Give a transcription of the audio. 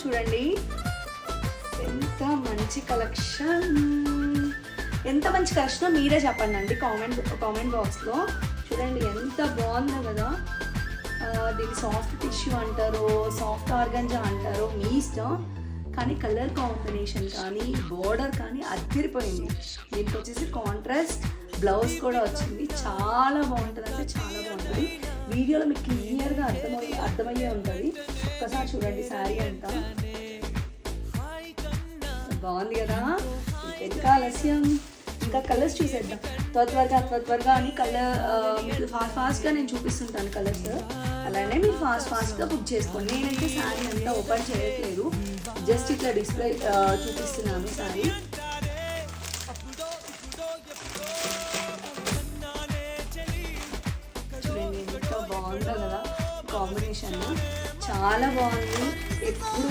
చూడండి ఎంత మంచి కలెక్షన్. ఎంత మంచి కలెక్షన్ మీరే చెప్పండి అండి కామెంట్ బాక్స్లో. చూడండి ఎంత బాగుందో కదా. దీన్ని సాఫ్ట్ టిష్యూ అంటారు, సాఫ్ట్ ఆర్గంజా అంటారు, మీ ఇష్టం. కానీ కలర్ కాంబినేషన్ కానీ బోర్డర్ కానీ అదిరిపోయింది. దీనికి వచ్చేసి కాంట్రాస్ట్ బ్లౌజ్ కూడా వచ్చింది. చాలా బాగుంటుంది, అంటే చాలా బాగుంటుంది. వీడియోలో మీకు క్లియర్గా అర్థమయ్యే ఉంటుంది. ఒకసారి చూడండి శారీ అంతా బాగుంది కదా. ఎంత ఆలస్యం, ఇంకా కలర్స్ చూసేద్దాం త్వరగా అని. కలర్ మీకు ఫాస్ట్గా నేను చూపిస్తుంటాను కలర్స్, అలానే మీరు ఫాస్ట్గా బుక్ చేసుకోండి. నేనైతే శారీ అంతా ఓపెన్ చేయట్లేదు, జస్ట్ ఇట్లా డిస్ప్లే చూపిస్తున్నాను శారీ. చూడండి ఎంత బాగుందో కదా కాంబినేషన్, చాలా బాగుంది. ఎప్పుడు